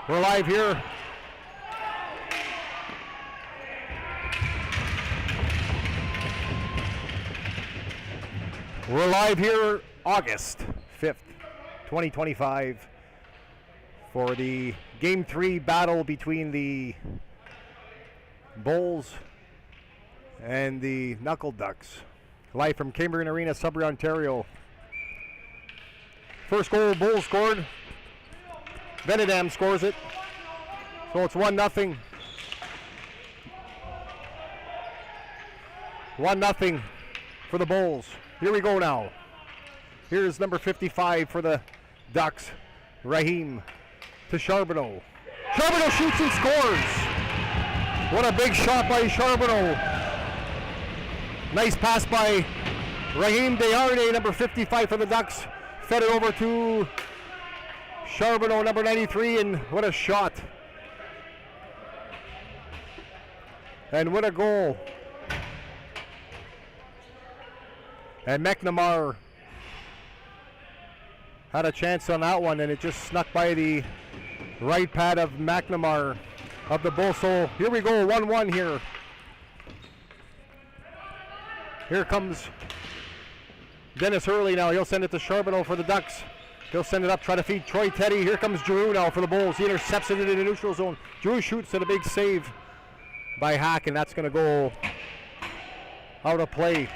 We're live here. We're live here August 5th, 2025 for the Game 3 battle between the Bulls and the Knuckle Ducks. Live from Cambrian Arena, Sudbury, Ontario. First goal, Bulls scored. Benedam scores it. So it's 1-0. 1-0 for the Bulls. Here we go now. Here's number 55 for the Ducks, Raheem to Charbonneau. Charbonneau shoots and scores. What a big shot by Charbonneau. Nice pass by Raheem Desharnais, number 55 for the Ducks. Fed it over to Charbonneau, number 93, and what a shot. And what a goal. And McNamara had a chance on that one, and it just snuck by the right pad of McNamara of the Bulls. So here we go, 1-1 here. Here comes Dennis Hurley now. He'll send it to Charbonneau for the Ducks. He'll send it up, try to feed Troy Teddy. Here comes Giroux now for the Bulls. He intercepts it into the neutral zone. Giroux shoots at a big save by Hack, and that's going to go out of play.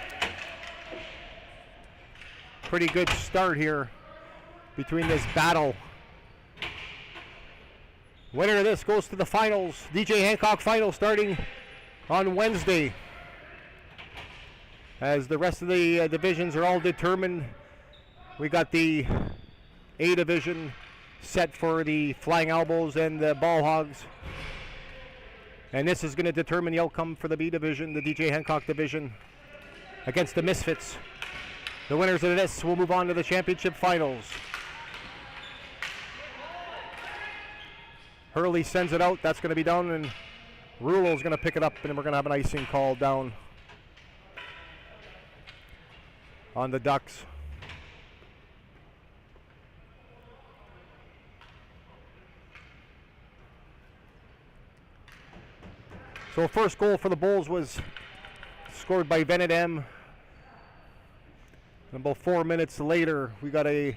Pretty good start here between this battle. Winner of this goes to the finals. DJ Hancock final starting on Wednesday. As the rest of the divisions are all determined, we got the A division set for the Flying Elbows and the Ball Hogs. And this is going to determine the outcome for the B division, the DJ Hancock division, against the Misfits. The winners of this will move on to the championship finals. Hurley sends it out. That's going to be down, and Rulo's going to pick it up, and we're going to have an icing call down on the Ducks. So first goal for the Bulls was scored by Benedam. And about 4 minutes later, we got a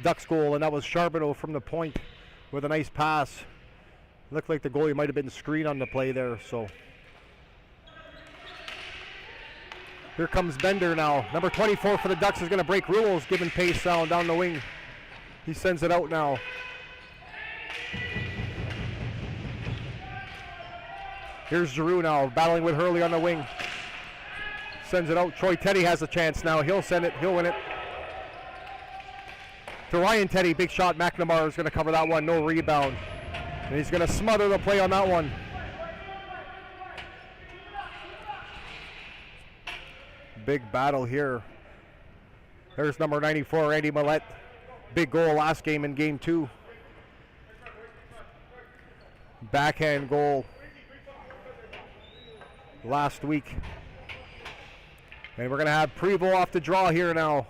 Ducks goal, and that was Charbonneau from the point with a nice pass. Looked like the goalie might have been screened on the play there. So here comes Bender now. Number 24 for the Ducks is going to break rules, giving pace down the wing. He sends it out now. Here's Giroux now, battling with Hurley on the wing. Sends it out. Troy Teddy has a chance now. He'll send it. He'll win it. To Ryan Teddy. Big shot. McNamara is going to cover that one. No rebound. And he's going to smother the play on that one. Big battle here. There's number 94, Andy Millette. Big goal last game in game 2. Backhand goal last week. And we're going to have Prevost off the draw here now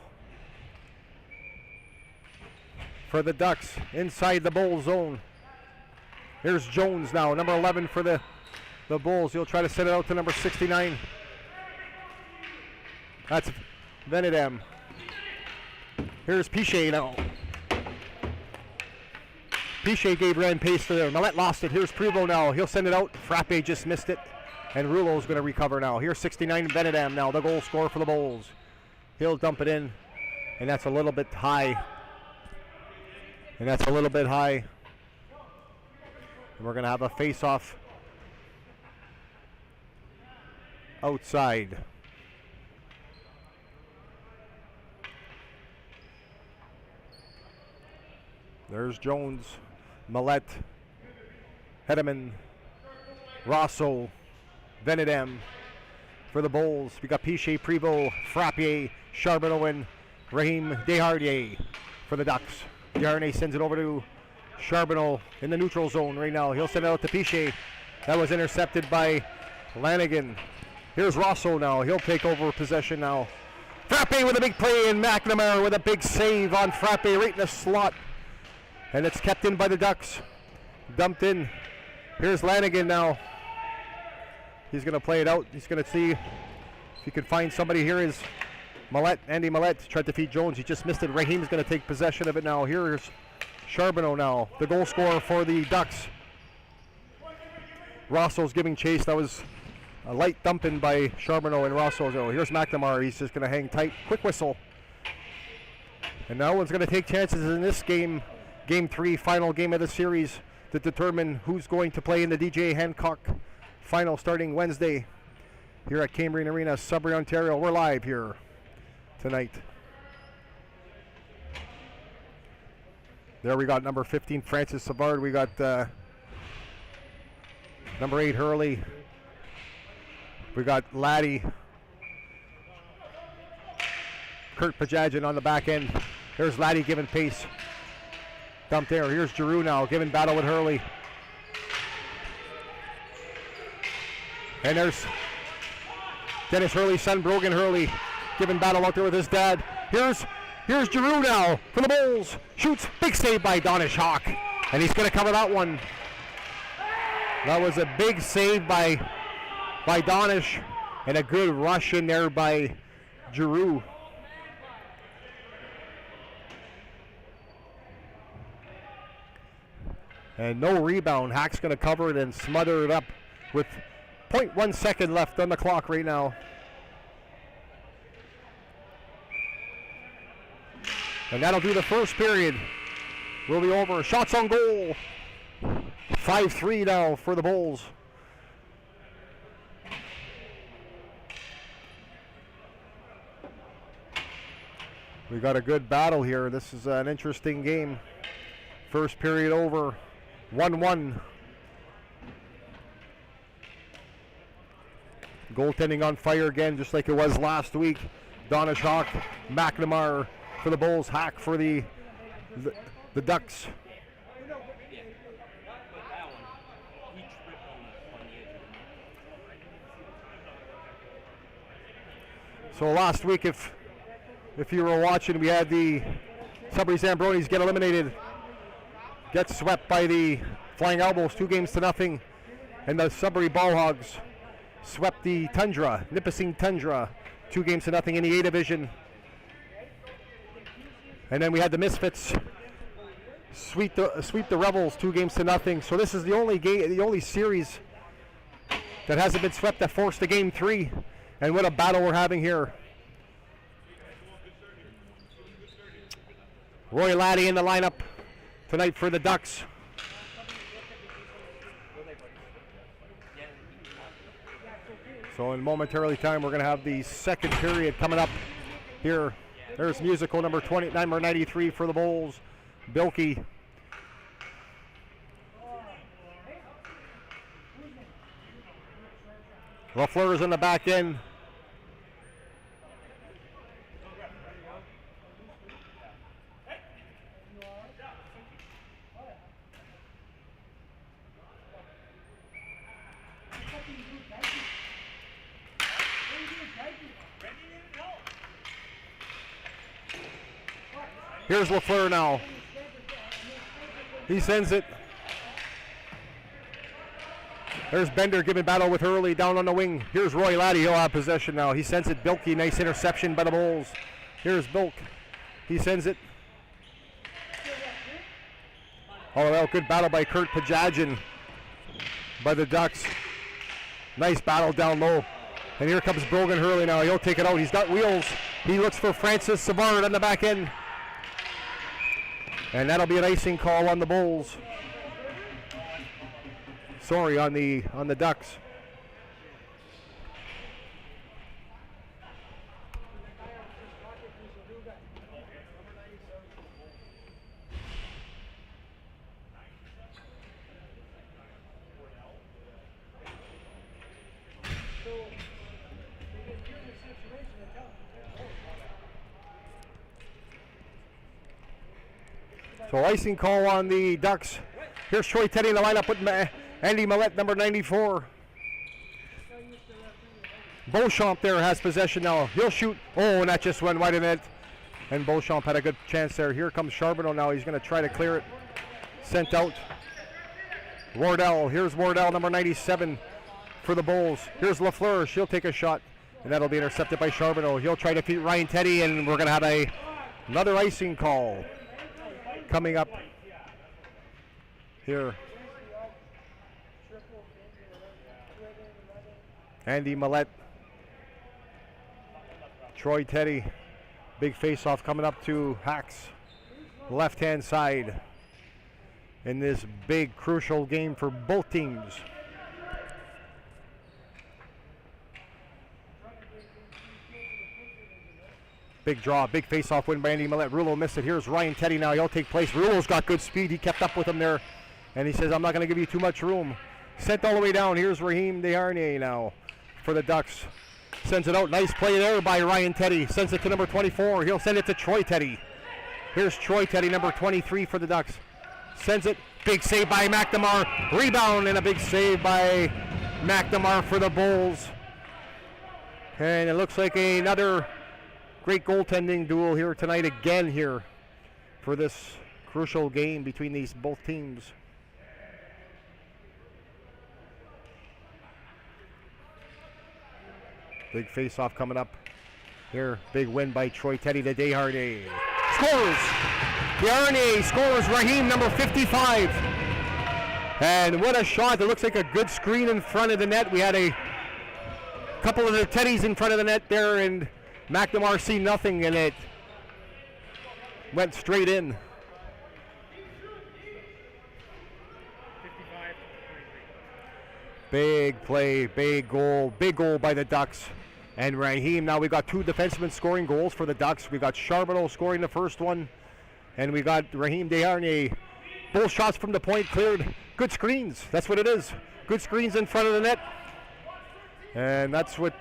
for the Ducks inside the Bull zone. Here's Jones now, number 11 for the Bulls. He'll try to send it out to number 69. That's Benedam. Here's Piché now. Piché gave Rand pace to there. Millette lost it. Here's Prevost now. He'll send it out. Frappe just missed it. And Rulo's going to recover now. Here's 69 Benedam now, the goal scorer for the Bulls. He'll dump it in, and that's a little bit high. And we're going to have a face-off outside. There's Jones, Millette, Hedeman, Rosso, Benedam. for the Bulls. We got Piché, Prévost, Frappier, Charbonneau, and Raheem Deshardier for the Ducks. Deshardier sends it over to Charbonneau in the neutral zone right now. He'll send it out to Piché. That was intercepted by Lanigan. Here's Rosso now. He'll take over possession now. Frappe with a big play, and McNamara with a big save on Frappe right in the slot. And it's kept in by the Ducks. Dumped in. Here's Lanigan now. He's going to play it out. He's going to see if he can find somebody. Here is Millette. Andy Millette tried to feed Jones. He just missed it. Raheem's going to take possession of it now. Here's Charbonneau now, the goal scorer for the Ducks. Rosso's giving chase. That was a light dumping by Charbonneau and Rosso. So here's McNamara. He's just going to hang tight. Quick whistle. And no one's going to take chances in this game, Game 3, final game of the series, to determine who's going to play in the DJ Hancock final starting Wednesday here at Cambrian Arena, Sudbury, Ontario. We're live here tonight. There we got number 15, Francis Savard. We got number 8, Hurley. We got Laddie. Kurt Pajajan on the back end. There's Laddie giving pace. Dump there. Here's Giroux now giving battle with Hurley. And there's Dennis Hurley's son, Brogan Hurley, giving battle out there with his dad. Here's Giroux now for the Bulls. Shoots. Big save by Donish Hawk. And he's going to cover that one. That was a big save by Donish. And a good rush in there by Giroux. And no rebound. Hack's going to cover it and smother it up with 0.1 second left on the clock right now. And that'll do the first period. Will be over. Shots on goal. 5-3 now for the Bulls. We got a good battle here. This is an interesting game. First period over. 1-1. Goaltending on fire again, just like it was last week. Donish Hawk, McNamara for the Bulls, Hack for the Ducks. So last week, if you were watching, we had the Sudbury Zambronis get eliminated, get swept by the Flying Elbows 2-0, and the Sudbury Ballhogs swept the Tundra, Nipissing Tundra, 2-0 in the A division. And then we had the Misfits sweep the Rebels 2-0. So this is the only series that hasn't been swept that forced to Game 3. And what a battle we're having here. Roy Laddie in the lineup tonight for the Ducks. So in momentarily time, we're going to have the second period coming up here. There's musical number 93 for the Bulls, Bilkey. LaFleur's on the back end. Here's LaFleur now. He sends it. There's Bender giving battle with Hurley down on the wing. Here's Roy Laddie. He'll have possession now. He sends it. Bilkey, nice interception by the Bulls. Here's Bilk. He sends it. Oh, well, good battle by Kurt Pajajan by the Ducks. Nice battle down low. And here comes Brogan Hurley now. He'll take it out. He's got wheels. He looks for Francis Savard on the back end. And that'll be an icing call on the Bulls. Sorry, on the Ducks. So icing call on the Ducks. Here's Troy Teddy in the lineup with Andy Millette, number 94. Beauchamp there has possession now. He'll shoot. Oh, and that just went wide in it. And Beauchamp had a good chance there. Here comes Charbonneau now. He's going to try to clear it. Sent out. Wardell. Here's Wardell, number 97 for the Bulls. Here's Lafleur. She'll take a shot. And that'll be intercepted by Charbonneau. He'll try to defeat Ryan Teddy, and we're going to have another icing call coming up here. Andy Millette. Troy Teddy. Big face-off coming up to Hacks. Left-hand side in this big, crucial game for both teams. Big draw, big face-off win by Andy Millette. Rulo missed it. Here's Ryan Teddy now. He'll take place. Rulo's got good speed. He kept up with him there. And he says, I'm not going to give you too much room. Sent all the way down. Here's Raheem Desharnais now for the Ducks. Sends it out. Nice play there by Ryan Teddy. Sends it to number 24. He'll send it to Troy Teddy. Here's Troy Teddy, number 23 for the Ducks. Sends it. Big save by McNamara. Rebound and a big save by McNamara for the Bulls. And it looks like another great goaltending duel here tonight again here for this crucial game between these both teams. Big face-off coming up here. Big win by Troy Teddy to Desharnais. Scores! Desharnais scores. Raheem, number 55. And what a shot. It looks like a good screen in front of the net. We had a couple of the Teddies in front of the net there, and McNamara see nothing, and it went straight in. 55. Big play, big goal by the Ducks. And Raheem, now we got two defensemen scoring goals for the Ducks. We got Charbonneau scoring the first one, and we got Raheem Desharnais. Both shots from the point cleared. Good screens, that's what it is. Good screens in front of the net. And that's what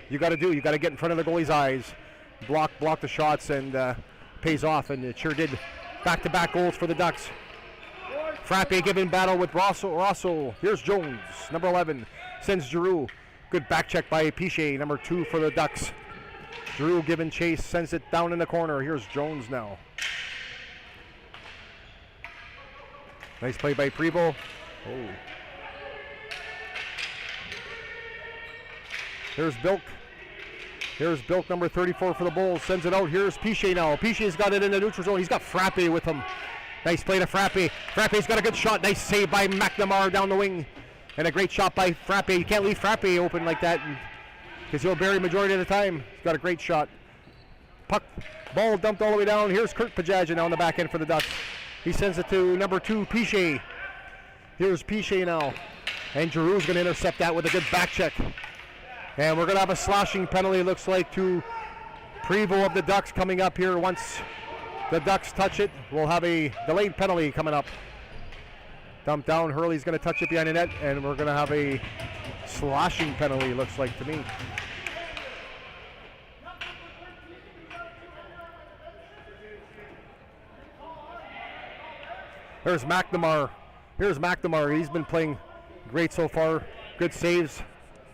you got to do. You got to get in front of the goalie's eyes, block the shots, and pays off. And it sure did. Back-to-back goals for the Ducks. Frappe giving battle with Rosso. Here's Jones, number 11, sends Giroux. Good back check by Piché, number 2 for the Ducks. Giroux giving chase, sends it down in the corner. Here's Jones now. Nice play by Prevost. Oh. Here's Bilk. Here's Bilk, number 34 for the Bulls. Sends it out. Here's Piché now. Piché's got it in the neutral zone. He's got Frappe with him. Nice play to Frappe. Frappe's got a good shot. Nice save by McNamara down the wing. And a great shot by Frappe. You can't leave Frappe open like that because he'll bury majority of the time. He's got a great shot. Puck, ball dumped all the way down. Here's Kurt Pajaja now on the back end for the Ducks. He sends it to number 2, Piché. Here's Piché now. And Giroux's going to intercept that with a good back check. And we're going to have a slashing penalty, looks like, to Prevost of the Ducks coming up here. Once the Ducks touch it, we'll have a delayed penalty coming up. Dump down, Hurley's going to touch it behind the net, and we're going to have a slashing penalty, looks like to me. There's McNamara. Here's McNamara. He's been playing great so far. Good saves.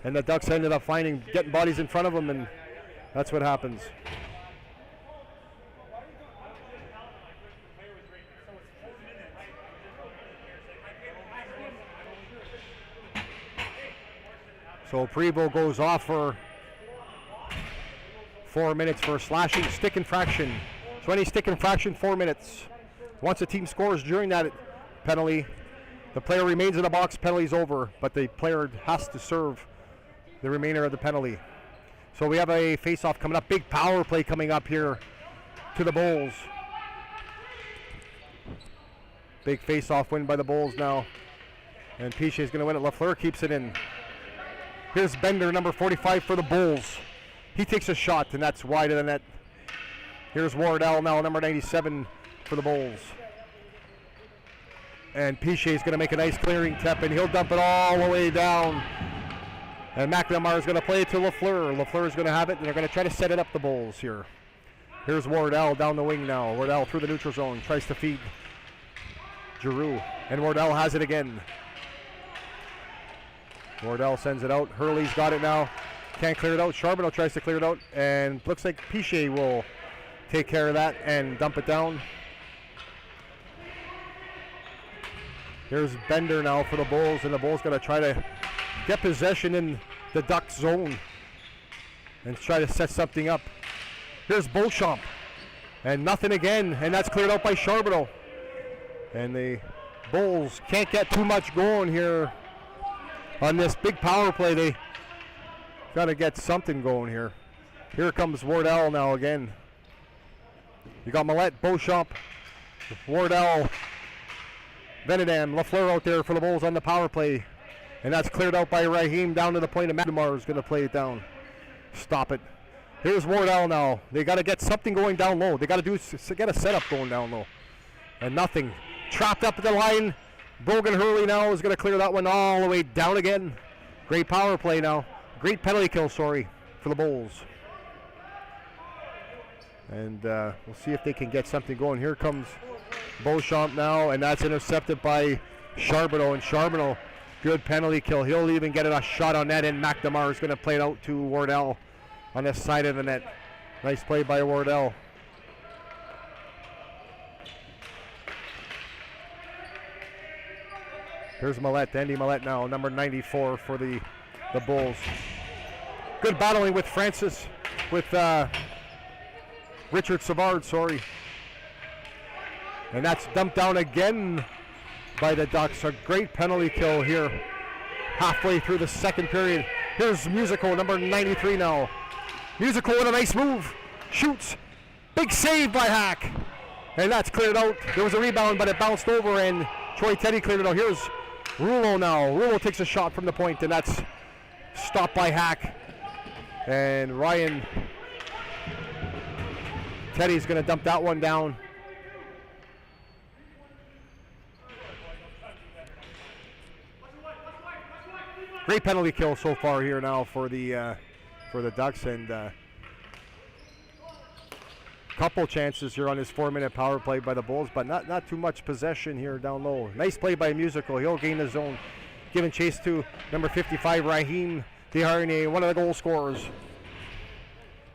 And the Ducks ended up getting bodies in front of him, and that's what happens. So Prevost goes off for 4 minutes for a slashing stick infraction. So any stick infraction, 4 minutes. Once a team scores during that penalty, the player remains in the box, penalty's over, but the player has to serve the remainder of the penalty. So we have a face-off coming up. Big power play coming up here to the Bulls. Big face-off win by the Bulls now. And Piché is going to win it. Lafleur keeps it in. Here's Bender, number 45 for the Bulls. He takes a shot, and that's wide of the net. Here's Wardell now, number 97 for the Bulls. And Piché is going to make a nice clearing tap, and he'll dump it all the way down. And McNamara is going to play it to Lafleur. Lafleur is going to have it, and they're going to try to set it up, the Bulls here. Here's Wardell down the wing now. Wardell through the neutral zone, tries to feed Giroux. And Wardell has it again. Wardell sends it out. Hurley's got it now. Can't clear it out. Charbonneau tries to clear it out. And looks like Piche will take care of that and dump it down. Here's Bender now for the Bulls. And the Bulls going to try to get possession in the Ducks zone and try to set something up. Here's Beauchamp. And nothing again. And that's cleared out by Charbonneau. And the Bulls can't get too much going here on this big power play. They got to get something going here. Here comes Wardell now again. You got Millette, Beauchamp, Wardell, Benedam, Lafleur out there for the Bulls on the power play. And that's cleared out by Raheem down to the point of McNamara is going to play it down. Stop it. Here's Wardell now. They got to get something going down low. They got to get a setup going down low. And nothing. Trapped up at the line. Brogan Hurley now is going to clear that one all the way down again. Great power play now. Great penalty kill, sorry, for the Bulls. And we'll see if they can get something going. Here comes Beauchamp now, and that's intercepted by Charbonneau. And Charbonneau, good penalty kill. He'll even get a shot on net, and McNamara is going to play it out to Wardell on the side of the net. Nice play by Wardell. Here's Millette, Andy Millette now, number 94 for the Bulls. Good battling with Francis, with Richard Savard, sorry. And that's dumped down again by the Ducks. A great penalty kill here halfway through the second period. Here's Musico, number 93 now. Musico with a nice move. Shoots. Big save by Hack. And that's cleared out. There was a rebound, but it bounced over, and Troy Teddy cleared it out. Here's Rouleau now. Rouleau takes a shot from the point, and that's stopped by Hack. And Ryan Teddy's going to dump that one down. Great penalty kill so far here now for the Ducks, and couple chances here on this 4-minute power play by the Bulls, but not too much possession here down low. Nice play by Musical. He'll gain the zone, giving chase to number 55 Raheem Desharnais, one of the goal scorers.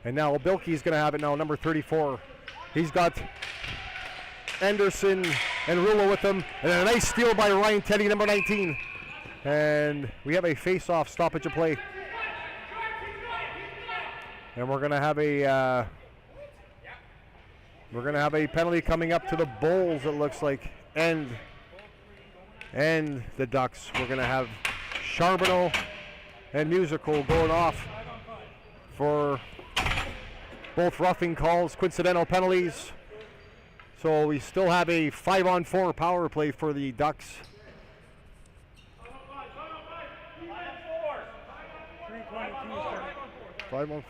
And now Bilkey's going to have it now, number 34. He's got Anderson and Rouleau with him, and a nice steal by Ryan Teddy, number 19. And we have a face-off stoppage of play. And we're going to have a penalty coming up to the Bulls, it looks like, and the Ducks. We're going to have Charbonneau and Musical going off for both roughing calls, coincidental penalties. So we still have a 5-on-4 power play for the Ducks. 5-on-4.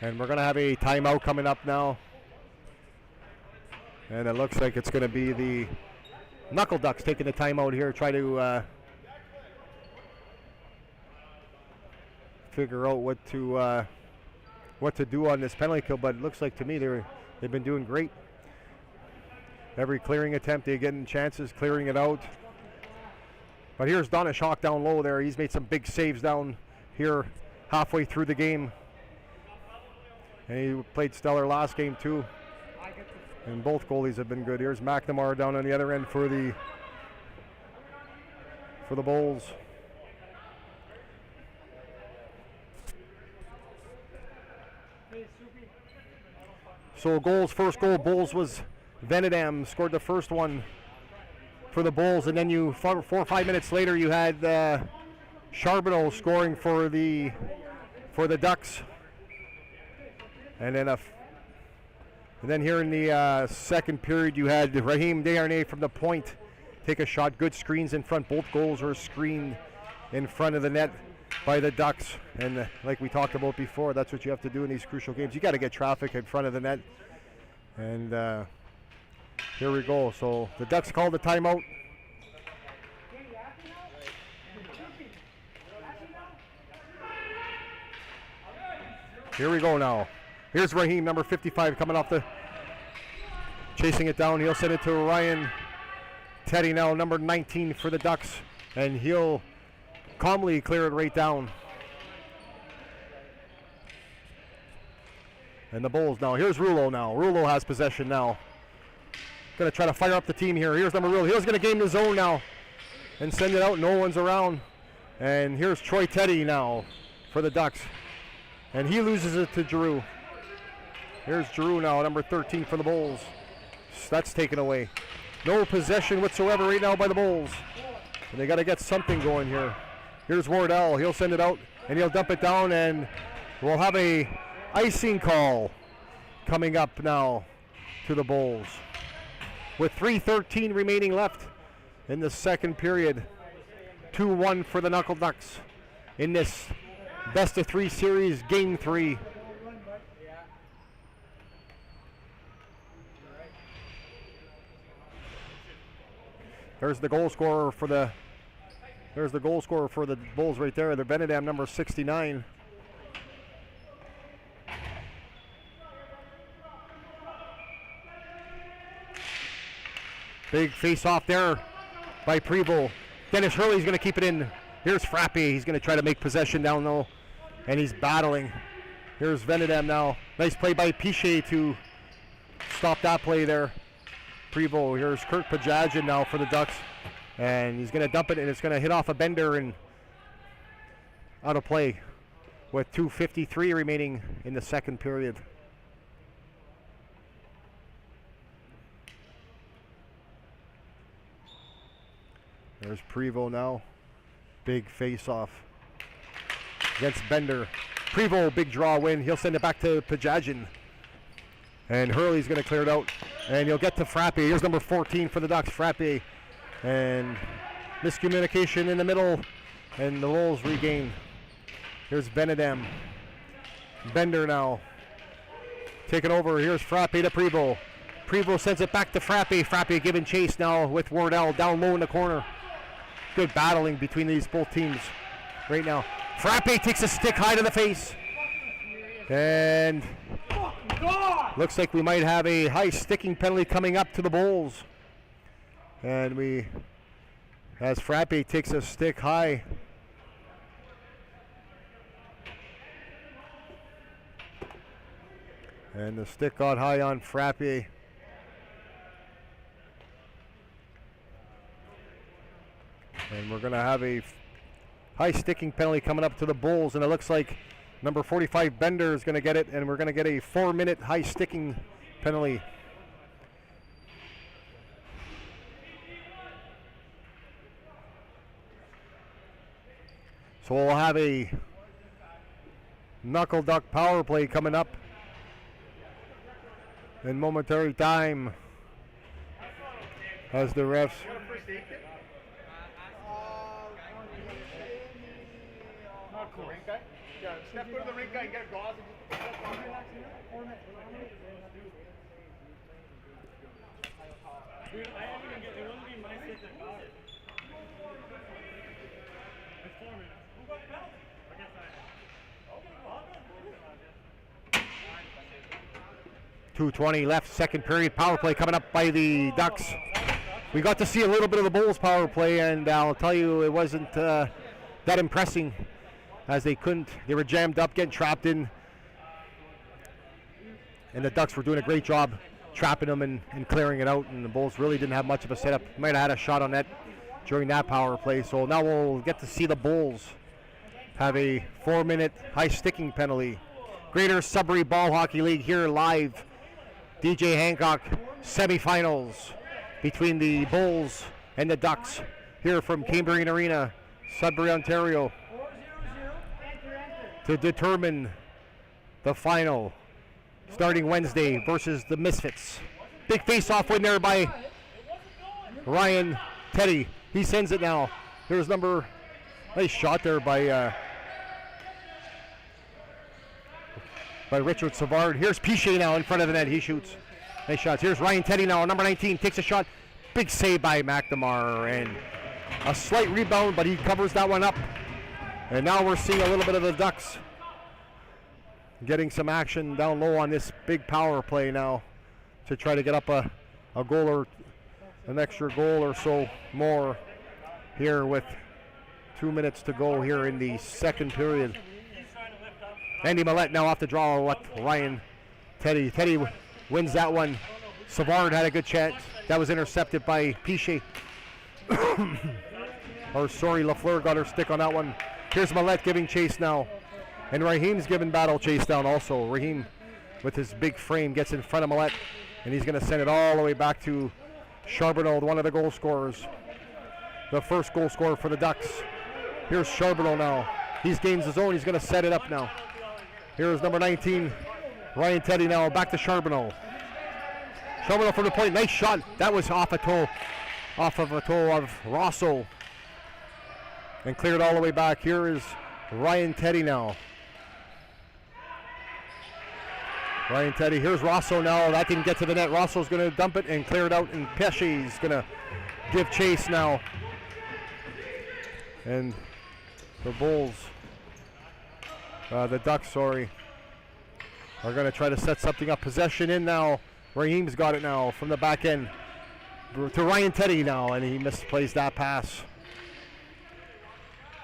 And we're going to have a timeout coming up now. And it looks like it's going to be the Knuckle Ducks taking the timeout here, try to figure out what to do on this penalty kill. But it looks like to me they've been doing great. Every clearing attempt, they're getting chances, clearing it out. But here's Donish Hawk down low there. He's made some big saves down here halfway through the game. And he played stellar last game too. And both goalies have been good. Here's McNamara down on the other end for the Bulls. So first goal, Bulls was Venedam scored the first one for the Bulls, and then 4 or 5 minutes later you had Charbonneau scoring for the Ducks. And then here in the second period, you had Raheem Desharnais from the point take a shot. Good screens in front. Both goals were screened in front of the net by the Ducks. And like we talked about before, that's what you have to do in these crucial games. You got to get traffic in front of the net. And here we go. So the Ducks called the timeout. Here we go now. Here's Raheem, number 55, coming off the, chasing it down. He'll send it to Ryan Teddy now, number 19 for the Ducks, and he'll calmly clear it right down. And the Bulls now. Here's Rulo now. Rulo has possession now. Going to try to fire up the team here. Here's number Rulo. He's going to game the zone now and send it out. No one's around. And here's Troy Teddy now for the Ducks. And he loses it to Giroux. Here's Giroux now, number 13 for the Bulls. That's taken away. No possession whatsoever right now by the Bulls. And they got to get something going here. Here's Wardell. He'll send it out and he'll dump it down, and we'll have a icing call coming up now to the Bulls. With 3:13 remaining left in the second period. 2-1 for the Knuckle Ducks in this best of 3 series, game 3. There's the goal scorer for the Bulls right there. The Benedam, number 69. Big face off there by Prevost. Dennis Hurley's going to keep it in. Here's Frappe. He's going to try to make possession down low, and he's battling. Here's Benedam now. Nice play by Piché to stop that play there. Prevost. Here's Kurt Pajadjian now for the Ducks, and he's going to dump it, and it's going to hit off a bender and out of play with 2:53 remaining in the second period. There's Prevost now. Big face-off against Bender. Prevost, big draw win. He'll send it back to Pajadjian. And Hurley's going to clear it out. And he'll get to Frappe. Here's number 14 for the Ducks, Frappe. And miscommunication in the middle. And the Wolves regain. Here's Benedam. Bender now. Taking over. Here's Frappe to Prevost. Prevost sends it back to Frappe. Frappe giving chase now with Wardell down low in the corner. Good battling between these both teams right now. Frappe takes a stick high to the face. And looks like we might have a high sticking penalty coming up to the Bulls. And as Frappe takes a stick high. And the stick got high on Frappe. And we're going to have a high sticking penalty coming up to the Bulls. And it looks like number 45 Bender is going to get it. And we're going to get a 4-minute high sticking penalty. So we'll have a Knuckle Duck power play coming up in momentary time as the refs. Step to the ring guy and get gauze. Dude, I haven't even get it. Wouldn't be my stick that got it. It's 4 minutes. Who got the penalty? I guess I 2:20 left, second period. Power play coming up by the Ducks. We got to see a little bit of the Bulls power play, and I'll tell you, it wasn't that impressing. As they were jammed up, getting trapped in. And the Ducks were doing a great job trapping them and clearing it out. And the Bulls really didn't have much of a setup. Might have had a shot on net during that power play. So now we'll get to see the Bulls have a 4-minute high sticking penalty. Greater Sudbury Ball Hockey League here live. DJ Hancock semifinals between the Bulls and the Ducks here from Cambrian Arena, Sudbury, Ontario. To determine the final starting Wednesday versus the Misfits. Big face-off win there by Ryan Teddy. He sends it now. There's nice shot there by Richard Savard. Here's Piché now in front of the net. He shoots. Nice shots. Here's Ryan Teddy now, number 19, takes a shot. Big save by McNamara, and a slight rebound, but he covers that one up. And now we're seeing a little bit of the Ducks getting some action down low on this big power play now to try to get up a goal or an extra goal or so more here with 2 minutes to go here in the second period. Andy Millette now off the draw with Ryan Teddy. Teddy wins that one. Savard had a good chance. That was intercepted by Piche. Lafleur got her stick on that one. Here's Millette giving chase now. And Raheem's giving battle chase down also. Raheem with his big frame gets in front of Millette. And he's going to send it all the way back to Charbonneau, one of the goal scorers. The first goal scorer for the Ducks. Here's Charbonneau now. He's gains his own. He's going to set it up now. Here's number 19, Ryan Teddy now. Back to Charbonneau. Charbonneau from the point. Nice shot. That was off of a toe of Rosso. And cleared all the way back. Here is Ryan Teddy now. Ryan Teddy. Here's Rosso now. That didn't get to the net. Rosso's going to dump it and clear it out. And Pesce's going to give chase now. And the Bulls, the Ducks, sorry, are going to try to set something up. Possession in now. Raheem's got it now from the back end to Ryan Teddy now. And he misplaced that pass.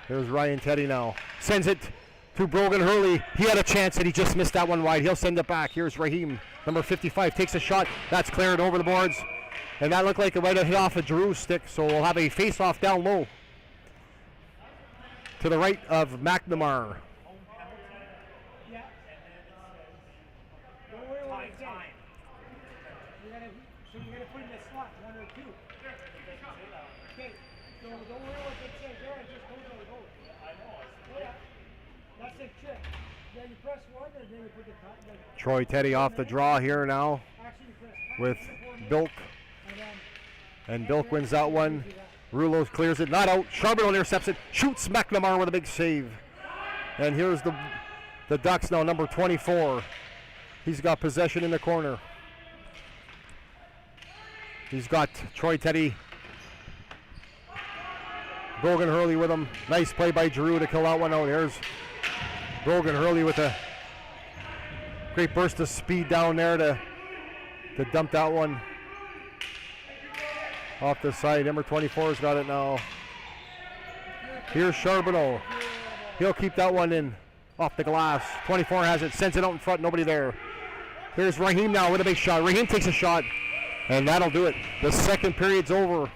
There's Ryan Teddy now. Sends it to Brogan Hurley. He had a chance and he just missed that one wide. He'll send it back. Here's Raheem, number 55, takes a shot. That's cleared over the boards. And that looked like it might have hit off of Drew's stick. So we'll have a face-off down low to the right of McNamara. So you're going to put in the slot, 1 or 2. Okay, so don't worry what it says there, it just goes on the goal. I know. Yeah. That's the trick. Yeah, you press 1 and then you put the top. Troy Teddy off the draw here now with Bilk. And Bilk wins that one. Rulos clears it, not out. Charbonneau intercepts it, shoots McNamara with a big save. And here's the Ducks now, number 24. He's got possession in the corner. He's got Troy Teddy. Brogan Hurley with him. Nice play by Drew to kill that one out. Here's Brogan Hurley with a great burst of speed down there to dump that one off the side. Number 24's got it now. Here's Charbonneau. He'll keep that one in off the glass. 24 has it, sends it out in front, nobody there. Here's Raheem now with a big shot. Raheem takes a shot, and that'll do it. The second period's over.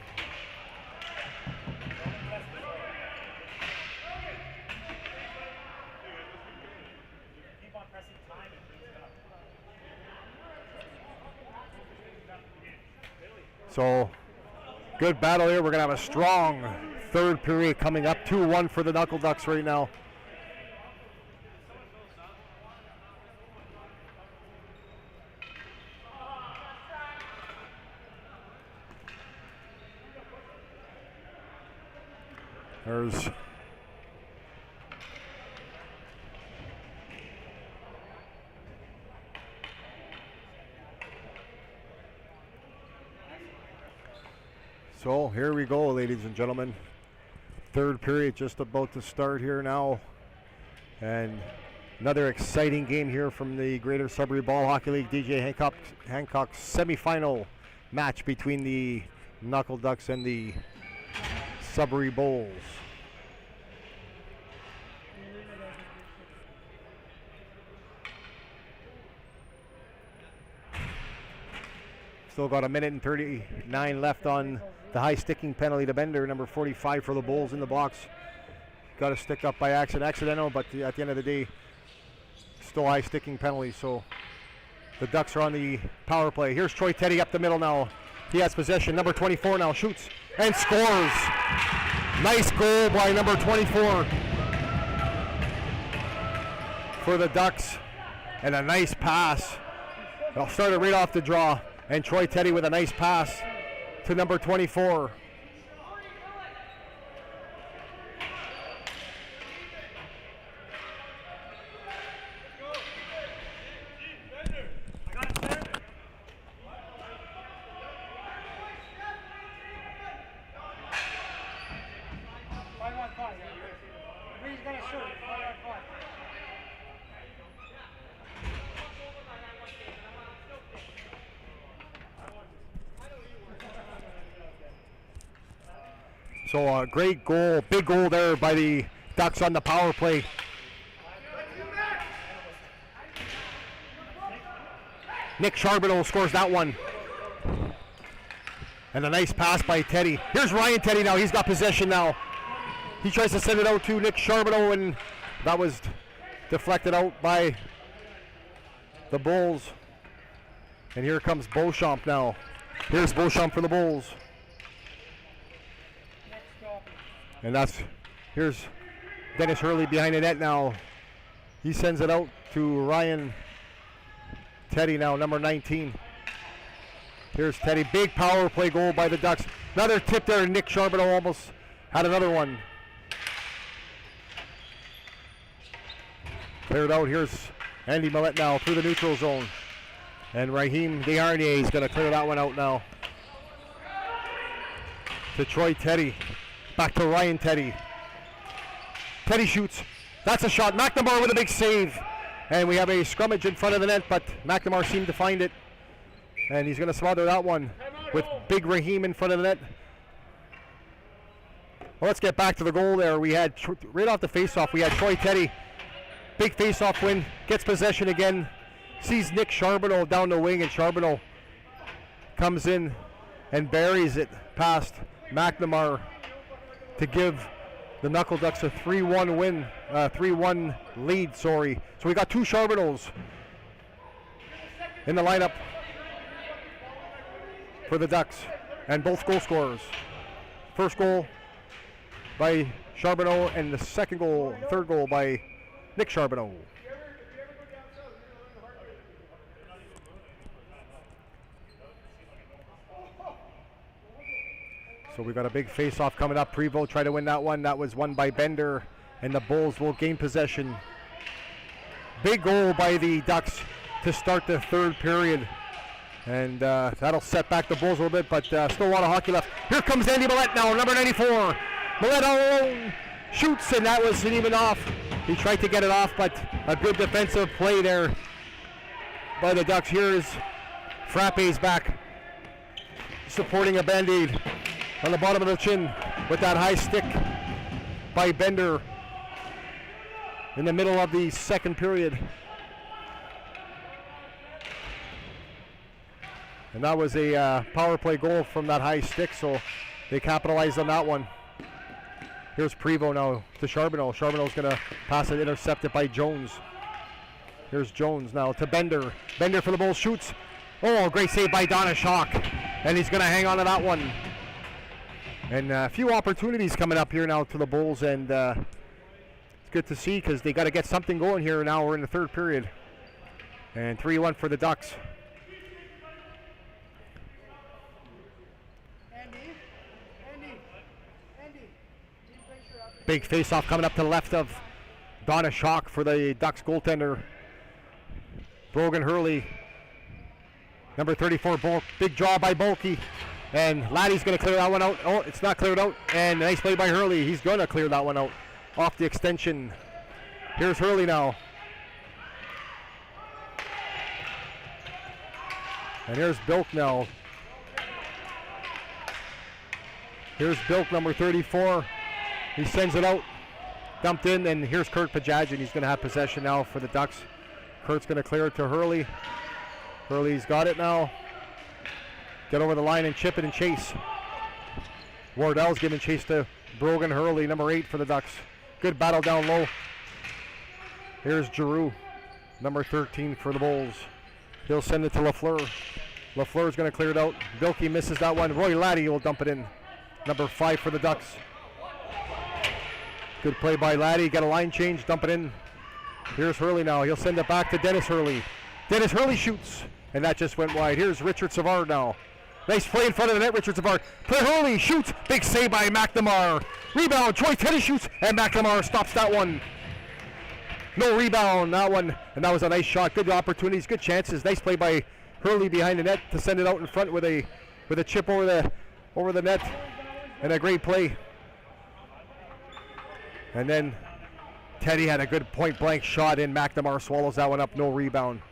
So, good battle here. We're going to have a strong third period coming up. 2-1 for the Knuckle Ducks right now. There's So here we go, ladies and gentlemen. Third period just about to start here now. And another exciting game here from the Greater Sudbury Ball Hockey League DJ Hancock semifinal match between the Knuckle Ducks and the Sudbury Bulls. Still got a minute and 39 left on the high sticking penalty to Bender, number 45 for the Bulls in the box. Got a stick up by accidental, but at the end of the day, still high sticking penalty. So the Ducks are on the power play. Here's Troy Teddy up the middle now. He has possession. Number 24 now shoots and scores. Nice goal by number 24 for the Ducks, and a nice pass. They'll start it right off the draw. And Troy Teddy with a nice pass to number 24. So a great goal, big goal there by the Ducks on the power play. Nick Charbonneau scores that one. And a nice pass by Teddy. Here's Ryan Teddy now. He's got possession now. He tries to send it out to Nick Charbonneau, and that was deflected out by the Bulls. And here comes Beauchamp now. Here's Beauchamp for the Bulls. And here's Dennis Hurley behind the net now. He sends it out to Ryan Teddy now, number 19. Here's Teddy, big power play goal by the Ducks. Another tip there, Nick Charbonneau almost had another one. Cleared out, here's Andy Millette now through the neutral zone. And Raheem Desharnier is going to clear that one out now. To Troy Teddy. Back to Ryan Teddy. Teddy shoots. That's a shot. McNamara with a big save. And we have a scrummage in front of the net, but McNamara seemed to find it. And he's going to smother that one with big Raheem in front of the net. Well, let's get back to the goal there. We had, right off the faceoff, we had Troy Teddy. Big faceoff win. Gets possession again. Sees Nick Charbonneau down the wing, and Charbonneau comes in and buries it past McNamara to give the Knuckle Ducks a 3-1 win, 3-1 lead, sorry. So we got two Charbonneaus in the lineup for the Ducks, and both goal scorers. First goal by Charbonneau, and the third goal by Nick Charbonneau. So we got a big face-off coming up. Prevost tried to win that one. That was won by Bender, and the Bulls will gain possession. Big goal by the Ducks to start the third period. And that'll set back the Bulls a little bit, but still a lot of hockey left. Here comes Andy Millette now, number 94. Millette all alone, shoots, and that wasn't even off. He tried to get it off, but a good defensive play there by the Ducks. Here's Frappe's back, supporting a Band-Aid on the bottom of the chin with that high stick by Bender in the middle of the second period. And that was a power play goal from that high stick, so they capitalized on that one. Here's Prevost now to Charbonneau. Charbonneau's going to pass it, intercepted by Jones. Here's Jones now to Bender. Bender for the Bulls, shoots. Oh, great save by Donna Schock. And he's going to hang on to that one. And a few opportunities coming up here now to the Bulls, and it's good to see because they got to get something going here now. We're in the third period. And 3-1 for the Ducks. Big face-off coming up to the left of Donna Schock for the Ducks goaltender. Brogan Hurley, number 34, big draw by Bulkey. And Laddie's going to clear that one out. Oh, it's not cleared out. And nice play by Hurley. He's going to clear that one out off the extension. Here's Hurley now. And here's Bilk now. Here's Bilk, number 34. He sends it out, dumped in, and here's Kurt Pajagian. He's going to have possession now for the Ducks. Kurt's going to clear it to Hurley. Hurley's got it now. Get over the line and chip it and chase. Wardell's giving chase to Brogan Hurley, number 8 for the Ducks. Good battle down low. Here's Giroux, number 13 for the Bulls. He'll send it to Lafleur. Lafleur's going to clear it out. Bilkey misses that one. Roy Laddie will dump it in, number 5 for the Ducks. Good play by Laddie. Got a line change, dump it in. Here's Hurley now. He'll send it back to Dennis Hurley. Dennis Hurley shoots, and that just went wide. Here's Richard Savard now. Nice play in front of the net, Richard Savard. Play Hurley, shoots. Big save by McNamara. Rebound, Troy Teddy shoots, and McNamara stops that one. No rebound, that one. And that was a nice shot. Good opportunities, good chances. Nice play by Hurley behind the net to send it out in front with a chip over the net. And a great play. And then Teddy had a good point-blank shot in. McNamara swallows that one up, no rebound.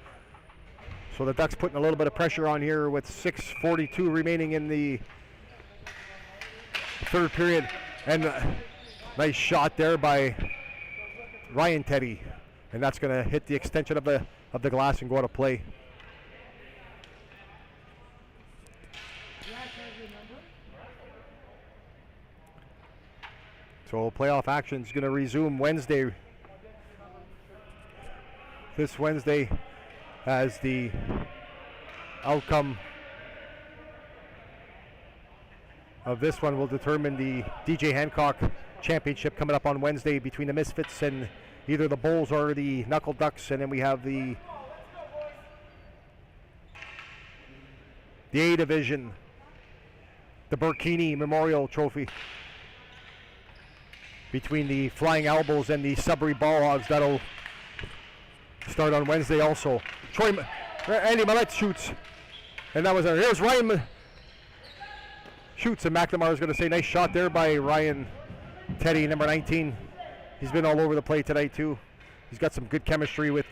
So the Ducks putting a little bit of pressure on here with 6:42 remaining in the third period. And nice shot there by Ryan Teddy. And that's going to hit the extension of the glass and go out of play. So playoff action is going to resume Wednesday. This Wednesday, as the outcome of this one will determine the DJ Hancock championship coming up on Wednesday between the Misfits and either the Bulls or the Knuckle Ducks. And then we have the A division, the Burkini Memorial Trophy between the Flying Elbows and the Sudbury Ball Hogs. That'll start on Wednesday also. Andy Millette shoots, and that was here's Ryan shoots, and McNamara is going to say nice shot there by Ryan Teddy, number 19. He's been all over the play tonight too. He's got some good chemistry with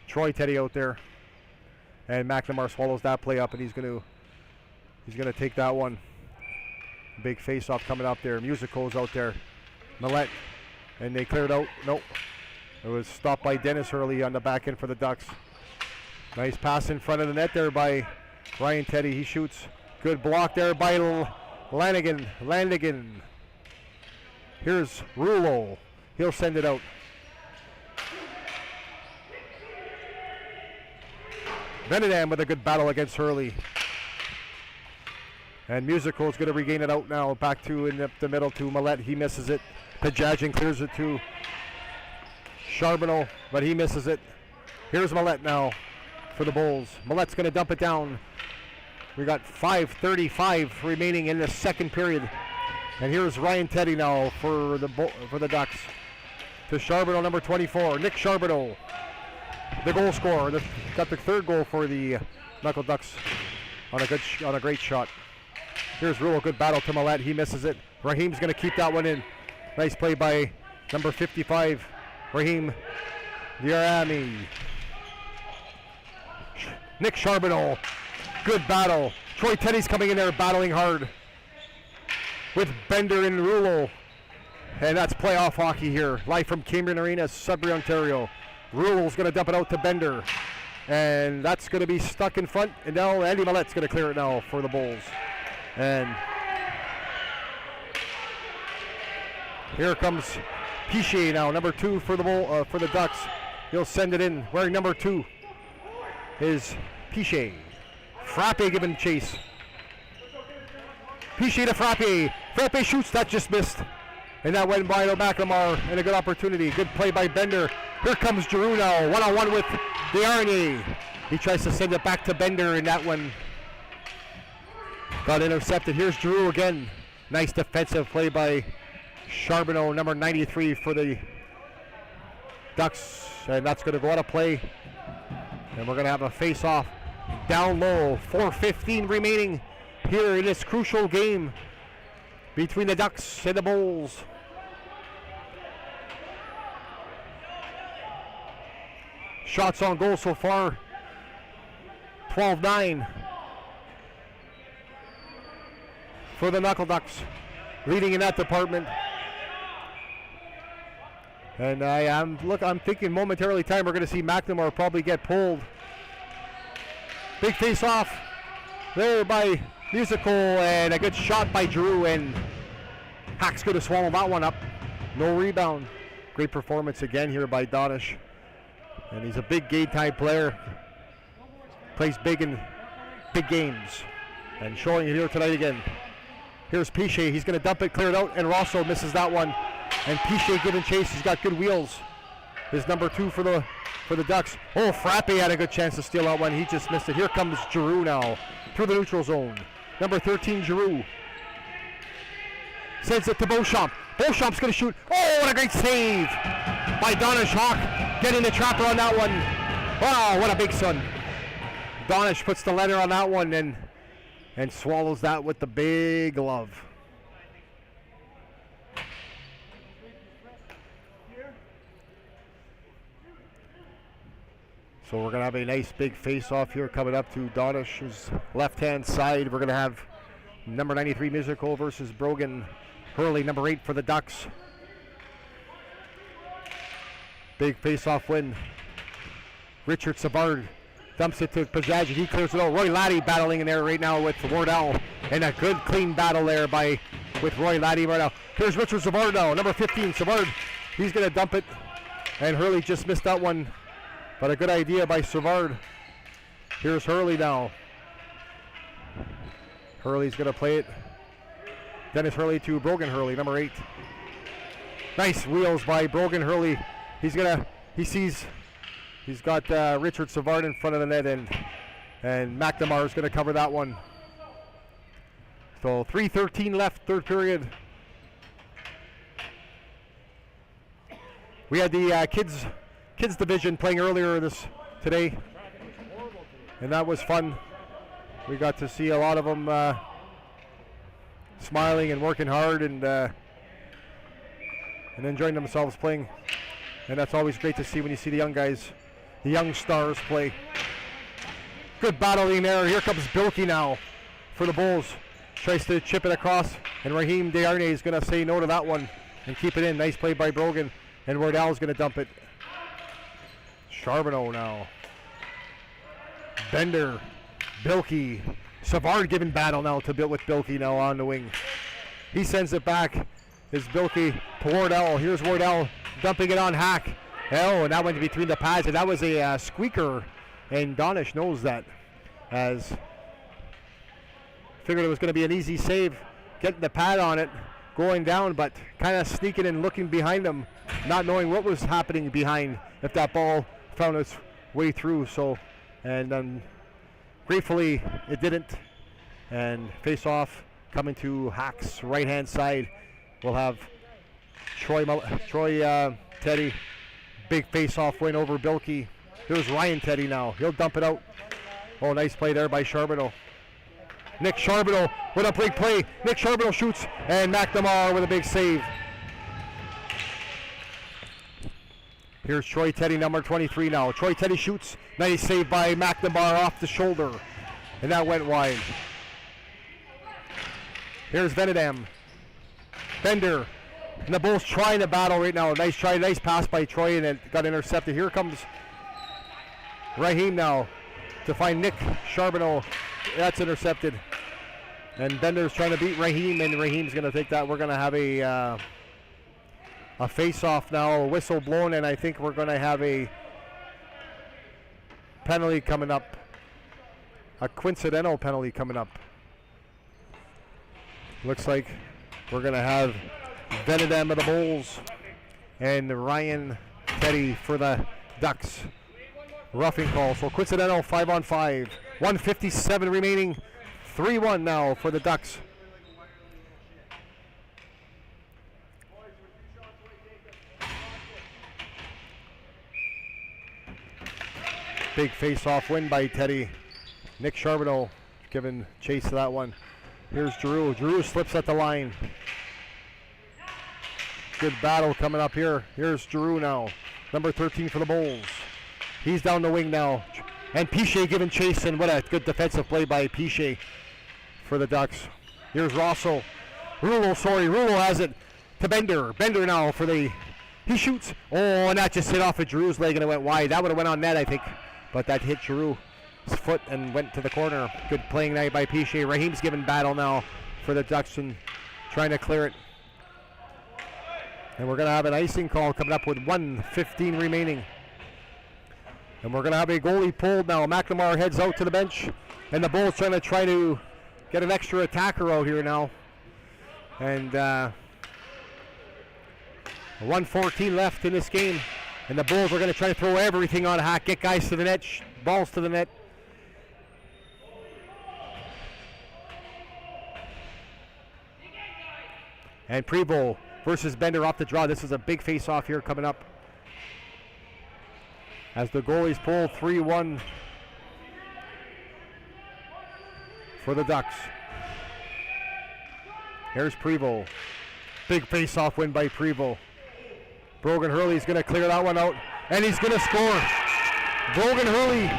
Troy Teddy out there, and McNamara swallows that play up, and he's going to take that one. Big face-off coming up there. Musicals out there. Millette, and they cleared out. Nope. It was stopped by Dennis Hurley on the back end for the Ducks. Nice pass in front of the net there by Ryan Teddy. He shoots. Good block there by Lanigan. Here's Rulo. He'll send it out. Benedam with a good battle against Hurley. And Musical is going to regain it out now. Back to in the middle to Millette. He misses it. Pajajin clears it to Charbonneau, but he misses it. Here's Millette now for the Bulls. Millette's going to dump it down. We got 5:35 remaining in the second period. And here's Ryan Teddy now for the Ducks. To Charbonneau, number 24. Nick Charbonneau, the goal scorer. Got the third goal for the Knuckle Ducks on a great shot. Here's Rulo, good battle to Millette. He misses it. Raheem's going to keep that one in. Nice play by number 55, Raheem Diarami. Nick Charbonneau, good battle. Troy Teddy's coming in there battling hard with Bender and Rulo. And that's playoff hockey here. Live from Cambrian Arena, Sudbury, Ontario. Rulo's going to dump it out to Bender. And that's going to be stuck in front. And now Andy Millette's going to clear it now for the Bulls. And here comes Piché now, number 2 for the Ducks. He'll send it in. Wearing number 2 is Piché. Frappe giving chase. Piché to Frappe. Frappe shoots, that just missed. And that went by to McNamara, and a good opportunity. Good play by Bender. Here comes Giroux now, one-on-one with Diarny. He tries to send it back to Bender, and that one got intercepted. Here's Giroux again. Nice defensive play by Charbonneau, number 93 for the Ducks. And that's going to go out of play. And we're going to have a face-off down low. 4:15 remaining here in this crucial game between the Ducks and the Bulls. Shots on goal so far, 12-9 for the Knuckle Ducks, leading in that department. And I'm thinking momentarily time we're going to see McNamara probably get pulled. Big face-off there by Musical, and a good shot by Giroux, and Hack's going to swallow that one up. No rebound. Great performance again here by Donish. And he's a big game-time player. Plays big in big games. And showing it here tonight again. Here's Piché. He's going to dump it, clear it out, and Rosso misses that one. And Piché giving chase. He's got good wheels. His number 2 for the Ducks. Oh, Frappe had a good chance to steal that one. He just missed it. Here comes Giroux now through the neutral zone. Number 13, Giroux. Sends it to Beauchamp. Beauchamp's going to shoot. Oh, what a great save by Donish Hawk. Getting the trapper on that one. Wow, what a big son. Donish puts the letter on that one and swallows that with the big glove. So we're going to have a nice big face-off here coming up to Donish's left-hand side. We're going to have number 93 Musical versus Brogan Hurley, number 8 for the Ducks. Big face-off win. Richard Savard dumps it to Pajaji. He clears it out. Roy Laddie battling in there right now with Wardell. And a good clean battle there with Roy Laddie right now. Here's Richard Savard now, number 15. Savard, he's going to dump it. And Hurley just missed that one. But a good idea by Savard. Here's Hurley now. Hurley's going to play it. Dennis Hurley to Brogan Hurley, number 8. Nice wheels by Brogan Hurley. He's got Richard Savard in front of the net, and McNamara is going to cover that one. So 3:13 left, third period. We had the kids division playing earlier today, and that was fun. We got to see a lot of them smiling and working hard and enjoying themselves playing. And that's always great to see when you see the young guys, the young stars play. Good battling there. Here comes Bilkey now for the Bulls. Tries to chip it across, and Raheem Desarnais is going to say no to that one and keep it in. Nice play by Brogan, and Wardell's going to dump it. Charbonneau now. Bender, Bilkey. Savard giving battle now with Bilkey now on the wing. He sends it back. Is Bilkey to Wardell. Here's Wardell dumping it on Hack. Oh, and that went between the pads, and that was a squeaker, and Donish knows that. As figured it was going to be an easy save, getting the pad on it, going down, but kind of sneaking and looking behind him, not knowing what was happening behind if that ball found its way through. So, and gratefully it didn't. And face off coming to Hack's right hand side. We'll have Troy Teddy. Big face-off win over Bilkey. Here's Ryan Teddy now. He'll dump it out. Oh, nice play there by Charbonneau. Nick Charbonneau with a big play. Nick Charbonneau shoots, and McNamara with a big save. Here's Troy Teddy, number 23 now. Troy Teddy shoots. Nice save by McNamara off the shoulder. And that went wide. Here's Venedam. Bender. And the Bulls trying to battle right now. Nice try, nice pass by Troy, and it got intercepted. Here comes Raheem now to find Nick Charbonneau. That's intercepted. And Bender's trying to beat Raheem, and Raheem's going to take that. We're going to have a face-off now, a whistle blown, and I think we're going to have a penalty coming up. A coincidental penalty coming up. Looks like we're going to have Venedam of the Bulls and Ryan Teddy for the Ducks. Roughing call. So coincidental 5-on-5. 1:57 remaining. 3-1 now for the Ducks. Big face-off win by Teddy. Nick Charbonneau giving chase to that one. Here's Giroux. Giroux slips at the line. Good battle coming up here. Here's Giroux now. Number 13 for the Bulls. He's down the wing now. And Piché giving chase, and what a good defensive play by Piché for the Ducks. Here's Rosso. Rouleau has it to Bender. Bender now for the... He shoots. Oh, and that just hit off of Giroux's leg, and it went wide. That would have went on net, I think. But that hit Giroux's foot and went to the corner. Good playing night by Piché. Raheem's giving battle now for the Ducks and trying to clear it. And we're going to have an icing call coming up with 1:15 remaining. And we're going to have a goalie pulled now. McNamara heads out to the bench. And the Bulls try to get an extra attacker out here now. And 1:14 left in this game. And the Bulls are going to try to throw everything on Hack. Get guys to the net. Balls to the net. And Prevost versus Bender off the draw. This is a big face-off here coming up. As the goalies pull 3-1 for the Ducks. Here's Prevost. Big face-off win by Prevost. Brogan Hurley's going to clear that one out, and he's going to score. Brogan Hurley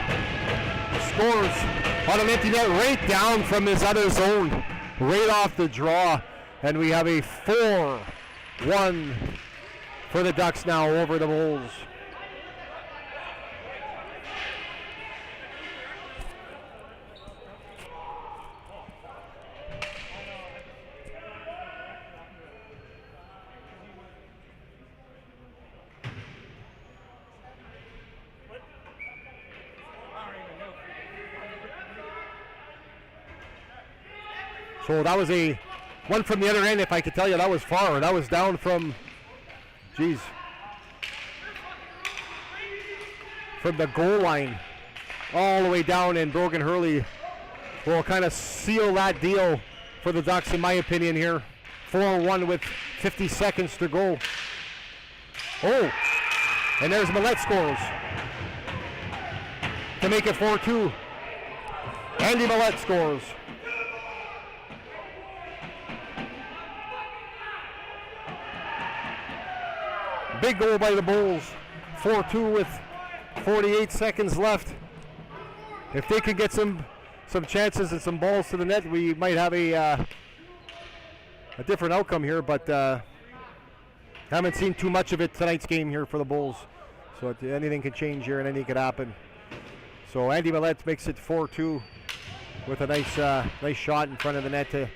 scores on an empty net right down from his other zone, right off the draw. And we have a 4-1 for the Ducks now over the Bulls. So that was a one from the other end, if I could tell you. That was far. That was down from, geez, from the goal line all the way down, and Brogan Hurley will kind of seal that deal for the Ducks, in my opinion here. 4-1 with 50 seconds to go. Oh, and there's Millette scores to make it 4-2. Andy Millette scores. Big goal by the Bulls. 4-2 with 48 seconds left. If they could get some chances and some balls to the net, we might have a different outcome here, but haven't seen too much of it tonight's game here for the Bulls. So anything can change here and anything could happen. So Andy Millette makes it 4-2 with a nice shot in front of the net to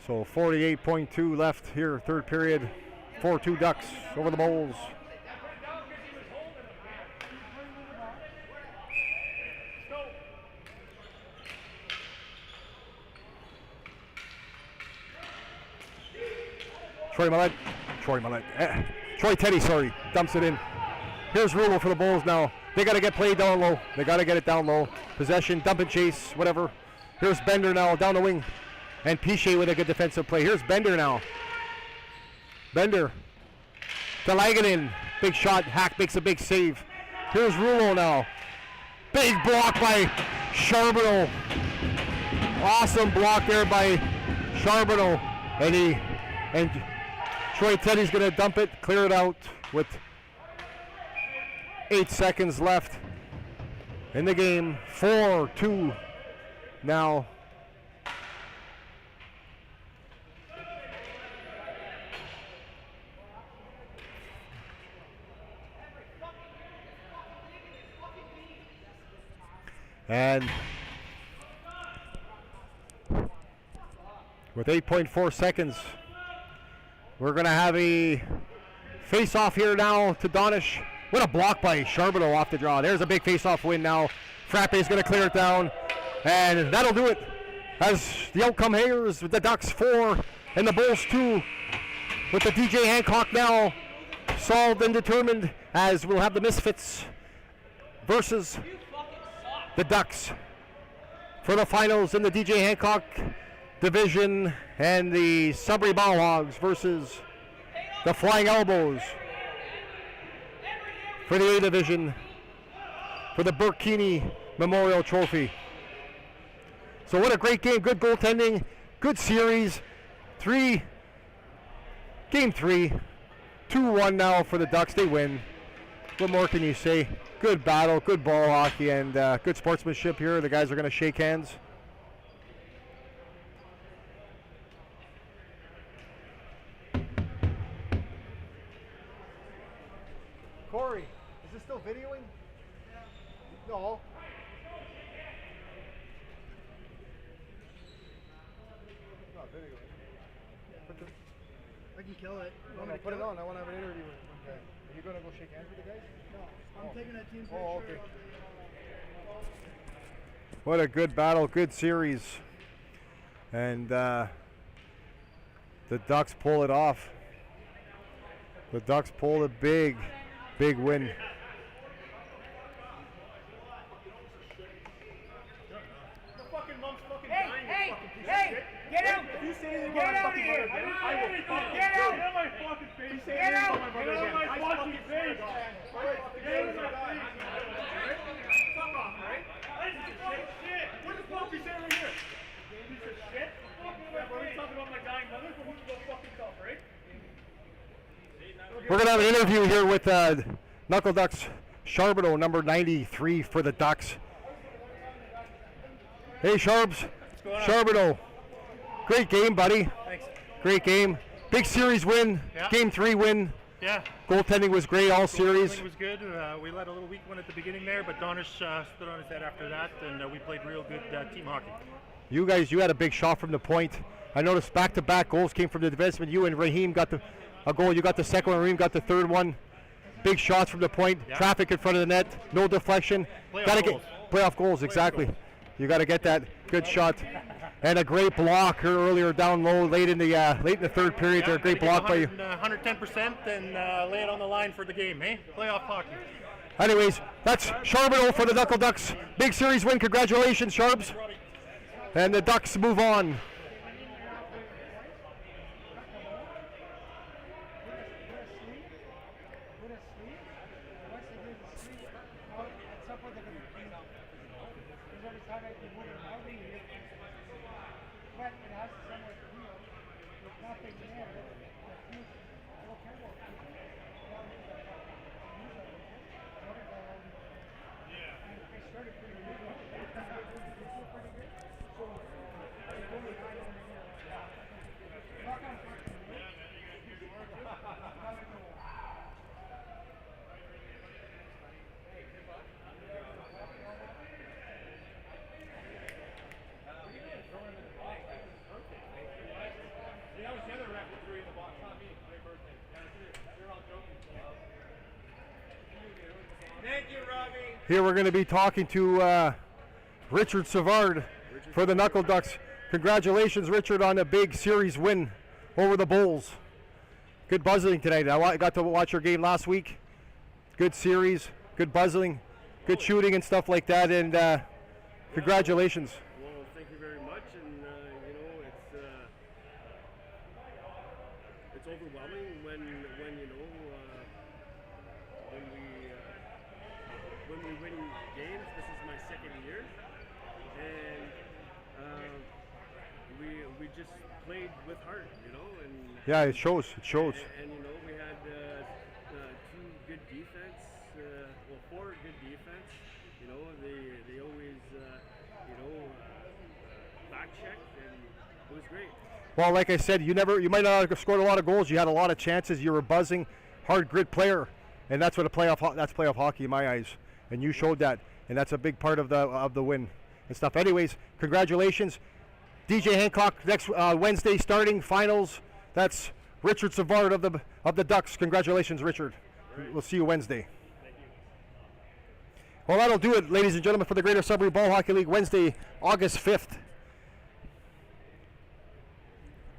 So 48.2 left here, third period. 4-2 Ducks over the Bulls. Troy Teddy, sorry, dumps it in. Here's Rulo for the Bulls now. They got to get played down low. They got to get it down low. Possession, dump and chase, whatever. Here's Bender now down the wing. And Piche with a good defensive play. Here's Bender now. Bender to Laganen. Big shot. Hack makes a big save. Here's Rulo now. Big block by Charbonneau. Awesome block there by Charbonneau. And Troy Teddy's going to dump it, clear it out with 8 seconds left in the game. 4-2 now. And with 8.4 seconds, we're going to have a face-off here now to Donish. What a block by Charbonneau off the draw. There's a big face-off win now. Frappe is going to clear it down, and that'll do it. As the outcome here is the Ducks 4 and the Bulls 2, with the DJ Hancock now solved and determined, as we'll have the Misfits versus the Ducks for the finals in the DJ Hancock division, and the Sudbury Ballhogs versus the Flying Elbows for the A division for the Burkini Memorial Trophy. So what a great game, good goaltending, good series. Game 3, 2-1 now for the Ducks. They win. What more can you say? Good battle, good ball hockey, and good sportsmanship here. The guys are going to shake hands. Corey, is this still videoing? No. It's not videoing. I can kill it. No, put it on. I want to have an interview with the guy. Are you going to go shake hands with the guys? No, I'm taking that team picture. Oh, okay. What a good battle, good series. And the Ducks pull it off. The Ducks pulled a big win. Hey, get out! If you say anything about my fucking mother again, I will fucking get out! Get out my fucking face! Get out! Get out my fucking face! Get out my face! Fuck off, right? Shit! What the fuck you say right here? Piece of shit? Yeah, but we're talking about my dying mother, but who can go fuck yourself, right? We're going to have an interview here with Knuckle Ducks Charbonneau, number 93 for the Ducks. Hey, Sharbs. Charbonneau. Great game, buddy. Thanks. Great game. Big series win. Yeah. Game 3 win. Yeah. Goaltending was great all series. Goaltending was good. We let a little weak one at the beginning there, but Donish stood on his head after that, and we played real good team hockey. You guys, you had a big shot from the point. I noticed back-to-back goals came from the defenseman. You and Raheem got a goal. You got the second one. Raheem got the third one. Big shots from the point. Yeah. Traffic in front of the net. No deflection. Playoff goals. Playoff goals, exactly. You got to get that good shot. And a great block earlier down low, late in the third period. There, great block by you. 110% and lay it on the line for the game, eh? Playoff hockey. Anyways, that's Charbonneau for the Knuckle Ducks. Big series win. Congratulations, Sharbs. And the Ducks move on. Here we're going to be talking to Richard Savard for the Knuckle Ducks. Congratulations, Richard, on a big series win over the Bulls. Good buzzing tonight. I got to watch your game last week. Good series, good buzzing, good shooting and stuff like that. And congratulations. Well, thank you very much. And it's overwhelming when we win games. This is my second year, and we just played with heart, and yeah, it shows. It shows. And we had two good defense, four good defense. They always back checked, and it was great. Well, like I said, you might not have scored a lot of goals. You had a lot of chances. You were a buzzing, hard grit player, and that's what that's playoff hockey in my eyes. And you showed that, and that's a big part of the win and stuff. Anyways, congratulations, DJ Hancock. Next Wednesday starting finals. That's Richard Savard of the Ducks. Congratulations, Richard. Right. We'll see you Wednesday. Thank you. Well, that'll do it, ladies and gentlemen, for the Greater Sudbury Ball Hockey League Wednesday, August 5th.